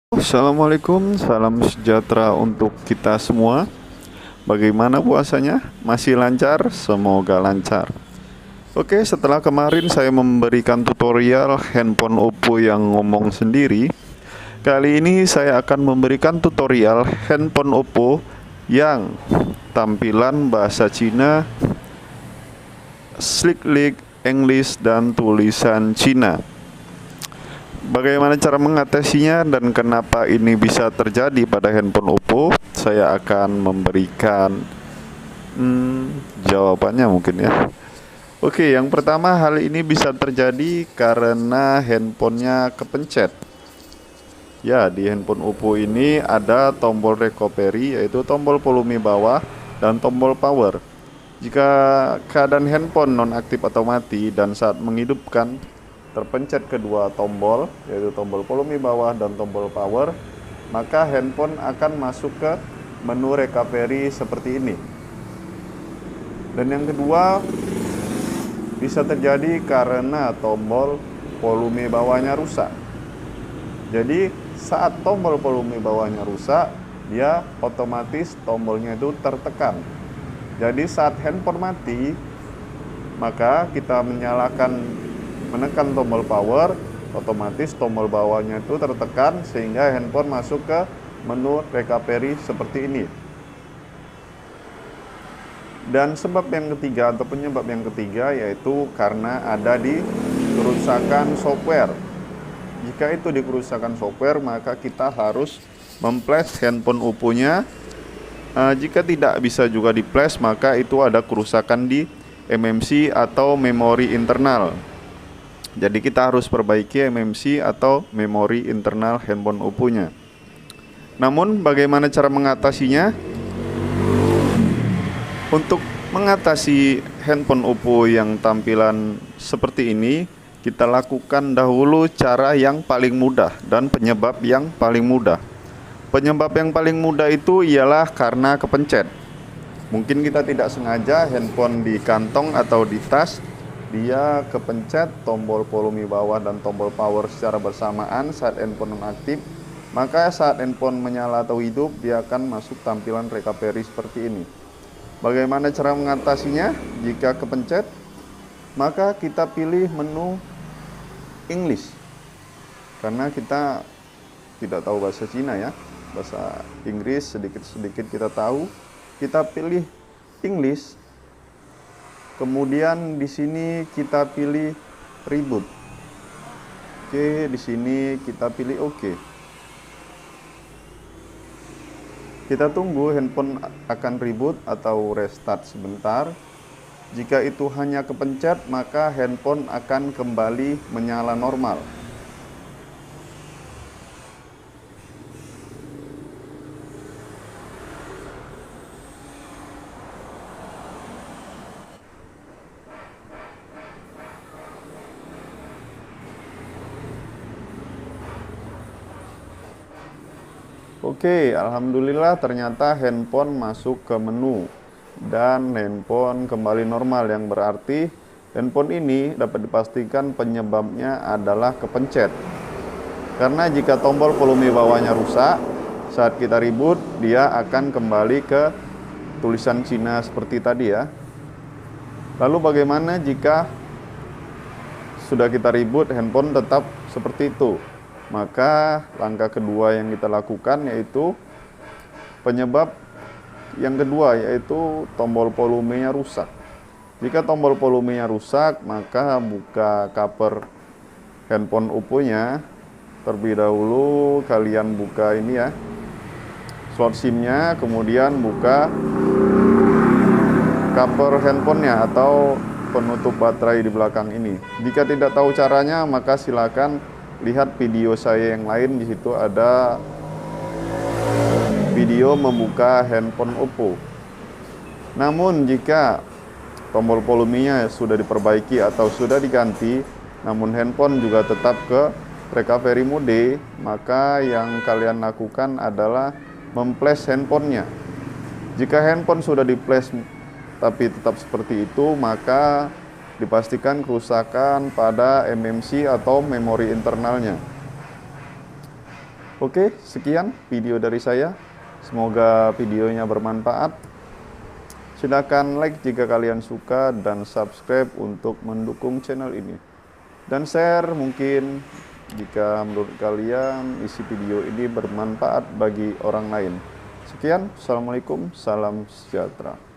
Assalamualaikum, salam sejahtera untuk kita semua. Bagaimana puasanya? Masih lancar? Semoga lancar. Oke, setelah kemarin saya memberikan tutorial handphone Oppo yang ngomong sendiri, kali ini saya akan memberikan tutorial handphone Oppo yang tampilan bahasa Cina, slick English, dan tulisan Cina. Bagaimana cara mengatasinya dan kenapa ini bisa terjadi pada handphone Oppo? Saya akan memberikan jawabannya mungkin ya. Oke, yang pertama, hal ini bisa terjadi karena handphonenya kepencet. Ya, di handphone Oppo ini ada tombol recovery, yaitu tombol volume bawah dan tombol power. Jika keadaan handphone nonaktif atau mati dan saat menghidupkan terpencet kedua tombol, yaitu tombol volume bawah dan tombol power, maka handphone akan masuk ke menu recovery seperti ini. Dan yang kedua, bisa terjadi karena tombol volume bawahnya rusak. Jadi saat tombol volume bawahnya rusak, dia otomatis tombolnya itu tertekan. Jadi saat handphone mati, maka kita menekan tombol power, otomatis tombol bawahnya itu tertekan sehingga handphone masuk ke menu recovery seperti ini. Dan sebab yang ketiga atau penyebab yang ketiga yaitu karena ada di kerusakan software. Jika itu di kerusakan software, maka kita harus memflash handphone Oppo-nya. Jika tidak bisa juga di flash, maka itu ada kerusakan di MMC atau memori internal. Jadi kita harus perbaiki MMC atau memori internal handphone Oppo-nya. Namun bagaimana cara mengatasinya? Untuk mengatasi handphone Oppo yang tampilan seperti ini, kita lakukan dahulu cara yang paling mudah dan penyebab yang paling mudah. Penyebab yang paling mudah itu ialah karena kepencet. Mungkin kita tidak sengaja handphone di kantong atau di tas, dia kepencet tombol volume bawah dan tombol power secara bersamaan saat handphone nonaktif, maka saat handphone menyala atau hidup, dia akan masuk tampilan recovery seperti ini. Bagaimana cara mengatasinya? Jika kepencet, maka kita pilih menu English, karena kita tidak tahu bahasa Cina ya, bahasa Inggris sedikit-sedikit kita tahu. Kita pilih English. Kemudian di sini kita pilih reboot. Oke, di sini kita pilih oke. Kita tunggu handphone akan reboot atau restart sebentar. Jika itu hanya kepencet, maka handphone akan kembali menyala normal. Oke, alhamdulillah ternyata handphone masuk ke menu dan handphone kembali normal, yang berarti handphone ini dapat dipastikan penyebabnya adalah kepencet. Karena jika tombol volume bawahnya rusak, saat kita reboot dia akan kembali ke tulisan Cina seperti tadi ya. Lalu bagaimana jika sudah kita reboot handphone tetap seperti itu? Maka langkah kedua yang kita lakukan yaitu penyebab yang kedua, yaitu tombol volumenya rusak. Jika tombol volumenya rusak, maka buka cover handphone Oppo-nya. Terlebih dahulu kalian buka ini ya, slot SIM-nya, kemudian buka cover handphonenya atau penutup baterai di belakang ini. Jika tidak tahu caranya, maka silakan lihat video saya yang lain. Di situ ada video membuka handphone Oppo. Namun jika tombol volumenya sudah diperbaiki atau sudah diganti, namun handphone juga tetap ke recovery mode, maka yang kalian lakukan adalah memflash handphonenya. Jika handphone sudah di-flash tapi tetap seperti itu, maka dipastikan kerusakan pada MMC atau memori internalnya. Oke, sekian video dari saya. Semoga videonya bermanfaat. Silakan like jika kalian suka dan subscribe untuk mendukung channel ini. Dan share mungkin jika menurut kalian isi video ini bermanfaat bagi orang lain. Sekian, Assalamualaikum, salam sejahtera.